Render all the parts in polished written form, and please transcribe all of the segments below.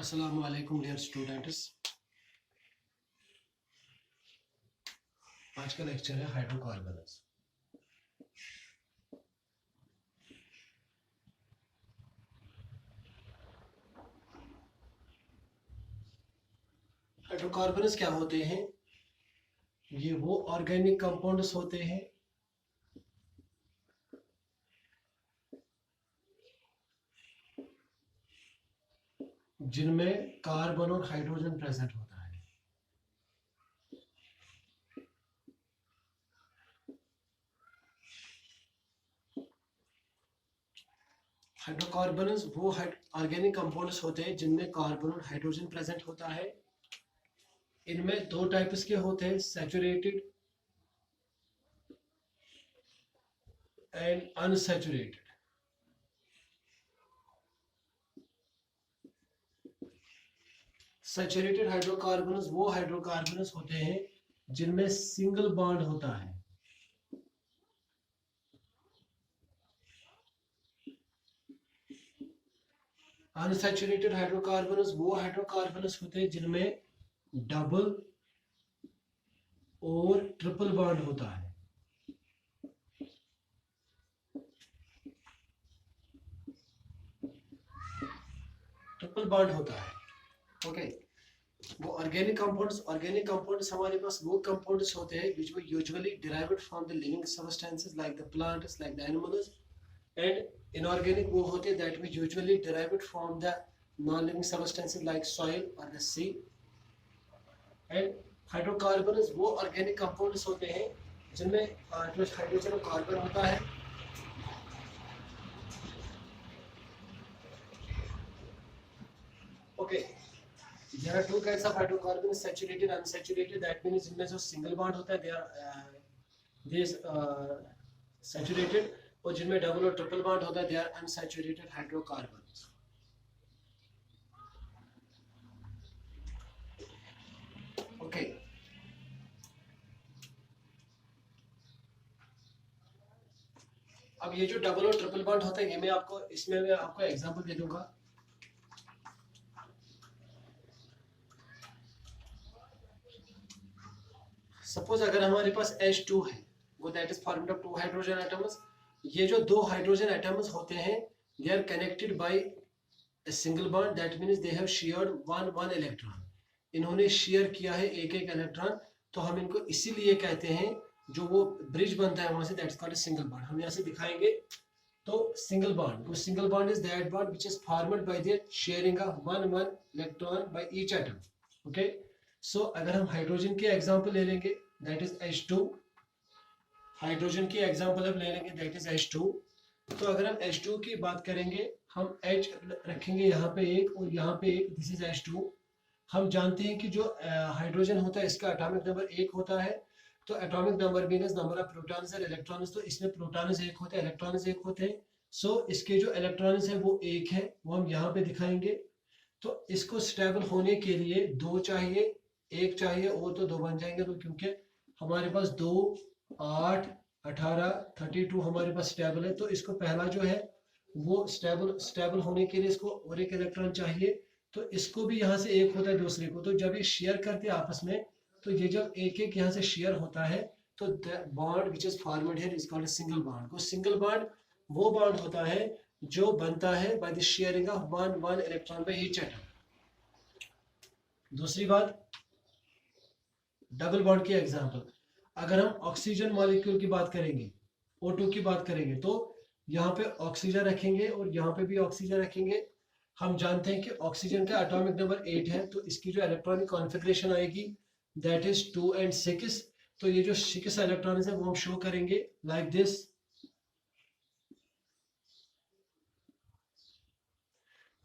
अस्सलामु अलैकुम dear students. आज का लेक्चर है हाइड्रोकार्बन्स। हाइड्रोकार्बन्स क्या होते हैं? ये वो ऑर्गेनिक कंपाउंड्स होते हैं जिनमें कार्बन और हाइड्रोजन प्रेजेंट होता है। हाइड्रोकार्बन्स वो ऑर्गेनिक कंपाउंड्स होते हैं जिनमें कार्बन और हाइड्रोजन प्रेजेंट होता है। इनमें दो टाइप्स के होते हैं, saturated and unsaturated. Saturated hydrocarbons वो हाइड्रोकार्बन्स होते हैं जिनमें सिंगल बॉन्ड होता है। अनसैचुरेटेड हाइड्रोकार्बन्स वो हाइड्रोकार्बन्स होते हैं जिनमें डबल और ट्रिपल बॉन्ड होता है। ट्रिपल बॉन्ड होता है। ओके, वो ऑर्गेनिक कंपाउंड्स हमारे पास वो कंपाउंड्स होते हैं which were usually derived from the living substances like the plants, like the animals, and inorganic वो होते हैं that we usually derived from the non-living substances like soil or the sea, and hydrocarbons वो organic compounds होते हैं जिनमें hydrogen और carbon होता है। Okay, there are two kinds of hydrocarbons, saturated and unsaturated. That means इनमें जो single bond होता है they are saturated, और जिनमें डबल और ट्रिपल बॉन्ड होता है they are unsaturated hydrocarbons. Okay. अब ये जो डबल और ट्रिपल बॉन्ड होता है ये मैं आपको एग्जांपल दे दूंगा। सपोज अगर हमारे पास H2 है, वो that is formed of two hydrogen atoms. ये जो दो हाइड्रोजन एटम्स होते हैं they are connected by a single bond, that means they have shared one electron. इन्होंने शेयर किया है एक इलेक्ट्रॉन, तो हम इनको इसीलिए कहते हैं, जो वो ब्रिज बनता है वहां से, दैट्स कॉल्ड सिंगल बॉन्ड। हम यहाँ से दिखाएंगे तो single bond is that bond which is formed by the sharing of one electron by each atom. Okay, so अगर हम हाइड्रोजन के एग्जांपल ले लेंगे दैट इज H2, हाइड्रोजन की एग्जांपल अब ले लेंगे दैट इज H2। तो अगर हम H2 की बात करेंगे, हम H रखेंगे यहाँ पे एक और यहाँ पे एक, दिस इज H2। हम जानते हैं कि जो हाइड्रोजन होता है इसका एटॉमिक नंबर 1 होता है, तो atomic number means number of protons और इलेक्ट्रॉन्स, तो इसमें प्रोटॉन्स 1 होते हैं, इलेक्ट्रॉन्स 1 होते हैं। सो इसके जो इलेक्ट्रॉन्स है वो 1 है, वो हम यहाँ पे दिखाएंगे। तो इसको स्टेबल होने के लिए 2 चाहिए, 1 चाहिए, और तो 2 बन जाएंगे। तो क्योंकि हमारे पास 2, 8, 18, 32 हमारे पास स्टेबल है, तो इसको पहला जो है वो स्टेबल होने के लिए इसको और एक इलेक्ट्रॉन चाहिए, तो इसको भी यहाँ से 1 होता है दूसरे को। तो जब ये शेयर करते हैं आपस में, तो ये जब एक यहाँ से शेयर होता है, तो the bond which is formed here is called single bond. को सिंगल बॉन्ड वो बॉन्ड होता है जो बनता है bye the sharing of one electron by each atom. दूसरी बात, डबल बॉन्ड की एग्जांपल, अगर हम ऑक्सीजन मॉलिक्यूल की बात करेंगे, O2 की बात करेंगे, तो यहाँ पे ऑक्सीजन रखेंगे और यहाँ पे भी ऑक्सीजन रखेंगे। हम जानते हैं कि ऑक्सीजन का एटॉमिक नंबर 8 है, तो इसकी जो इलेक्ट्रॉनिक कॉन्फ़िगरेशन आएगी दैट इज 2 and 6। तो ये जो 6 इलेक्ट्रॉन्स है वो हम शो करेंगे लाइक दिस।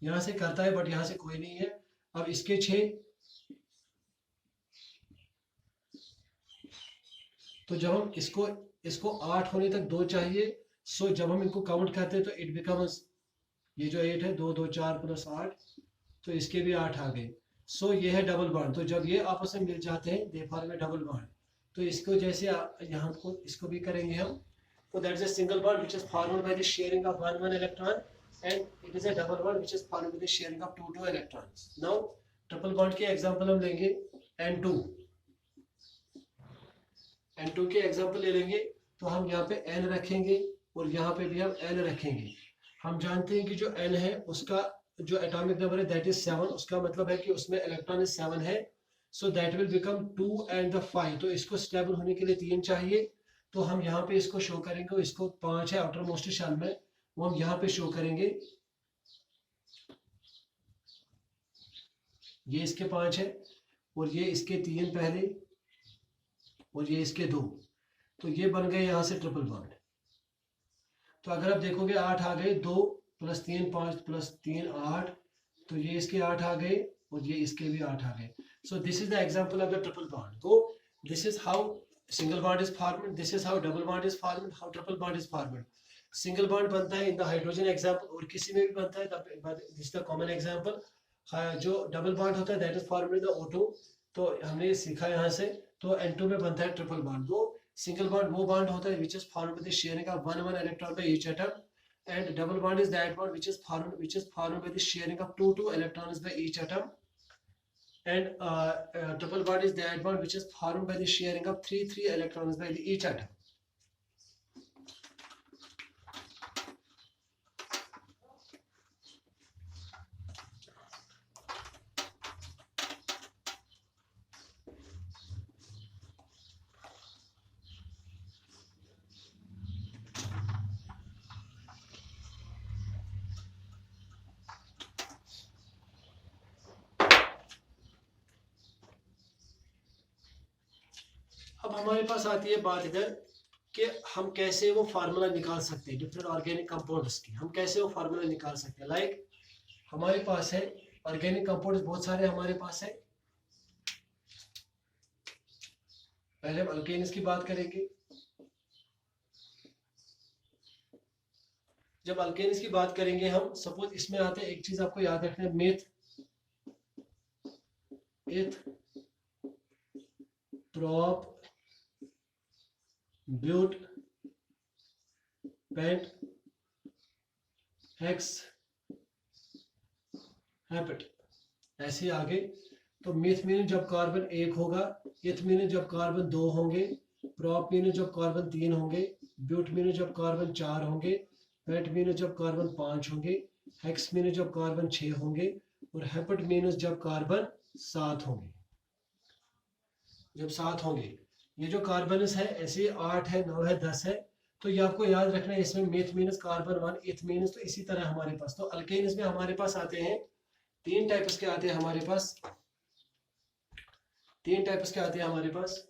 यहाँ से करता है बट यहाँ से कोई नहीं है। अब इसके 6, तो जब हम इसको 8 होने तक 2 चाहिए। सो जब हम इनको काउंट करते हैं तो इट बिकम्स, ये जो 8 है 2, 2, 4 + 8, तो इसके भी 8 आ गए। सो ये है डबल बॉन्ड। तो जब ये आपस में मिल जाते हैं they form A double bond. तो इसको जैसे यहाँ को इसको भी करेंगे हम, तो that is a single bond which is formed by the sharing of one electron, and it is a double bond which is formed with the sharing of two electrons. Now triple bond के example हम लेंगे N2 के example ले लेंगे तो हम यहाँ पे N रखेंगे और यहाँ पे भी हम N रखेंगे। हम जानते हैं कि जो N है उसका जो एटॉमिक नंबर है दैट इज 7, उसका मतलब है कि उसमें इलेक्ट्रॉन 7 है, so that will become 2 and the 5। तो इसको स्टेबल होने के लिए 3 चाहिए, तो हम यहाँ पे इसको शो करेंगे, इसको 5 है आउटर मोस्ट शेल में, वो हम यहाँ पे शो करेंगे, ये इसके 5 है और ये इसके 3 पहले और ये इसके 2, तो ये बन गए यहाँ से ट्रिपल बॉन्ड। तो अगर आप देखोगे 8 आ गए, 2 + 3 5 + 3 8, तो ये इसके 8 आ गए और ये इसके भी 8 आ गए। So this is the example of the triple bond. तो this is how single bond is formed, this is how double bond is formed, how triple bond is formed. Single bond बनता है इन द हाइड्रोजन एग्जांपल, और किसी में भी बनता है, this is the common example. जो डबल बॉन्ड होता है that is formed in the O2, तो हमने सीखा यहाँ से। तो N2 में बनता है ट्रिपल बॉन्ड। वो सिंगल बॉन्ड वो बॉन्ड होता है which is formed with the sharing of 1 electron by each atom, and double bond is that bond which is formed by the sharing of 2 electrons by each atom, and triple bond is that bond which is formed by the sharing of 3 electrons by each atom. अब हमारे पास आती है बात इधर कि हम कैसे वो फार्मूला निकाल सकते हैं डिफरेंट ऑर्गेनिक कंपाउंड्स की, हम कैसे वो फार्मूला निकाल सकते हैं। लाइक हमारे पास है ऑर्गेनिक कंपाउंड्स बहुत सारे हमारे पास है। पहले हम अल्केन्स की बात करेंगे। जब अल्केन्स की बात करेंगे हम, सपोज इसमें आते हैं, एक चीज आपको याद रखना है, मेथ, एथ, प्रोप, ब्यूट, पेंट, हेक्स, हेपेट, ऐसे आगे। तो मेथ में जब कार्बन 1 होगा, एथ में जब कार्बन 2 होंगे, प्रोप में जब कार्बन 3 होंगे, ब्यूट में जब कार्बन 4 होंगे, पेंट में जब कार्बन 5 होंगे, हेक्स में जब कार्बन 6 होंगे, और हेपेट में जब कार्बन 7 होंगे। जब 7 होंगे, ये जो कार्बन है ऐसे 8 है, 9 है, 10 है, तो ये आपको याद रखना है। इसमें मेथ मीनस कार्बन 1, एथ मीनस, तो इसी तरह हमारे पास, तो अल्केन्स में हमारे पास आते हैं 3 टाइप्स के आते हैं हमारे पास, 3 टाइप्स के आते हैं हमारे पास।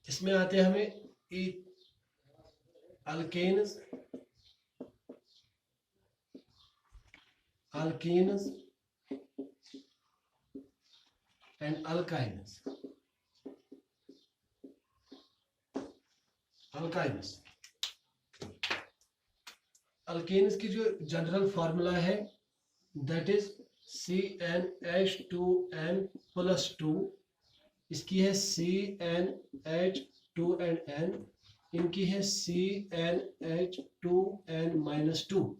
इसमें आते हैं हमें alkanes, alkenes and alkynes। Alkanes की जो जनरल फार्मूला है दैट इज CnH2n+2, इसकी है CnH2n, इनकी है CnH2n-2।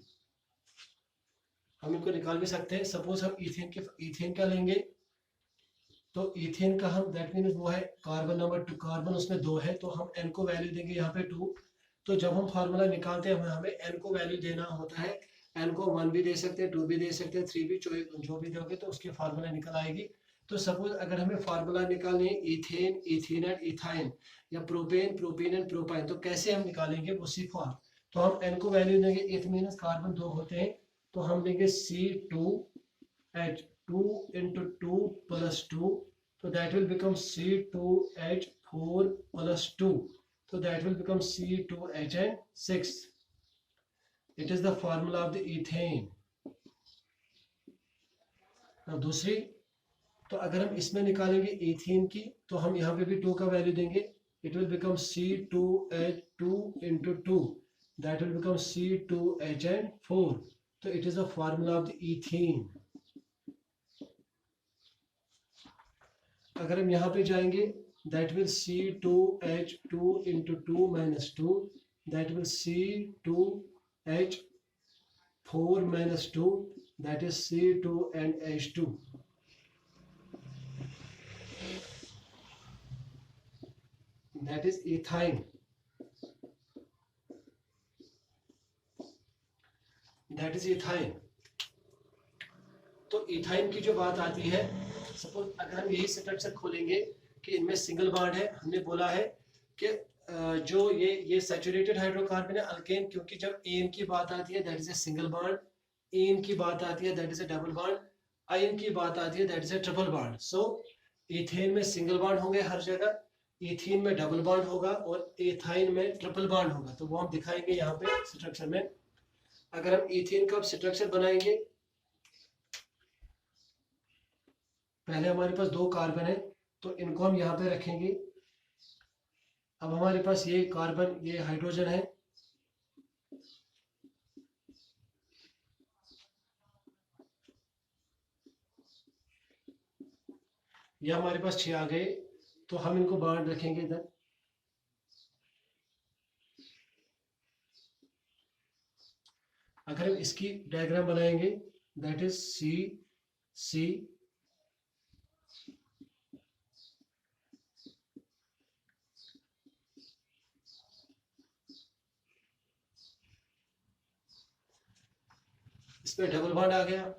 हम इनको निकाल भी सकते हैं। सपोज हम इथेन का लेंगे, तो इथेन का हम दैट मीन वो है कार्बन नंबर 2, कार्बन उसमें 2 है, तो हम n को वैल्यू देंगे यहाँ पे 2। तो जब हम फार्मूला निकालते हैं हमें n को वैल्यू देना होता है, n को 1 भी दे सकते हैं, 2 भी दे सकते हैं, 3 भी, जो भी दोगे तो उसकी फार्मूला निकल आएगी। तो सपोज अगर हमें फार्मूला निकालने इथेन, इथीन एंड इथाइन, या प्रोपेन, प्रोपीन एंड प्रोपाइन, तो कैसे हम निकालेंगे वो सीखो आप। तो हम n को वैल्यू देंगे, इथ मीनस कार्बन 2 होते हैं, तो हम देंगे C2H2 into 2 plus 2, so that will become C2H4 plus 2, so that will become C2HN6. It is the formula of the ethane. अब दूसरी, तो अगर हम इसमें निकालेंगे इथेन की, तो हम यहाँ पे भी 2 का वैल्यू देंगे, it will become C2H2 into 2, that will become C2HN4. तो it is the formula of the ethane. अगर हम यहाँ पे जाएंगे that will C2H2 into 2 minus 2, that will C2H4 minus 2, that is C2 and H2. That is ethyne. That is ethyne. तो ethyne की जो बात आती है, सपोज अगर हम यही स्ट्रक्चर खोलेंगे कि इनमें सिंगल बॉन्ड है, हमने बोला है कि जो ये सैचुरेटेड हाइड्रोकार्बन है अल्केन, क्योंकि जब एन की बात आती है that is a single bond, ene की बात आती है that is a double bond, yne की बात आती है that is a triple bond. So ethane में सिंगल बॉन्ड होंगे हर जगह, इथीन में डबल बॉन्ड होगा और एथाइन में ट्रिपल बॉन्ड होगा. तो वो हम दिखाएंगे यहाँ पे स्ट्रक्चर में. अगर हम इथेन का स्ट्रक्चर बनाएंगे, पहले हमारे पास 2 कार्बन है तो इनको हम यहाँ पे रखेंगे. अब हमारे पास ये कार्बन, ये हाइड्रोजन है, ये हमारे पास 6 आ गए, तो हम इनको बांट रखेंगे इधर. अगर हम इसकी डायग्राम बनाएंगे दैट इज C इसमें डबल बॉन्ड आ गया,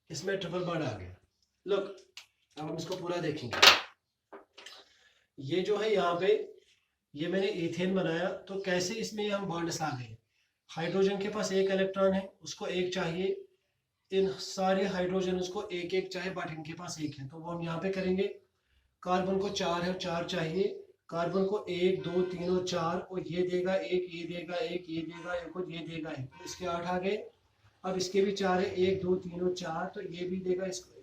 इसमें ट्रिपल बॉन्ड आ गया. लुक, अब हम इसको पूरा देखेंगे. ये जो है यहाँ पे, ये मैंने इथेन बनाया, तो कैसे इसमें हम बॉन्ड्स आ गए. हाइड्रोजन के पास 1 इलेक्ट्रॉन है, उसको 1 चाहिए, इन सारे हाइड्रोजन को 1 चाहिए, बट इनके पास 1 है, तो वो हम यहाँ पे करेंगे. कार्बन को 4 है, 4 चाहिए, कार्बन को 1 2 3 और 4, और ये देगा 1, ये देगा 1, ये देगा 1 और ये देगा 1, तो इसके 8 आ गए. अब इसके भी 4 है, 1 2 3 और 4, तो ये भी देगा इसको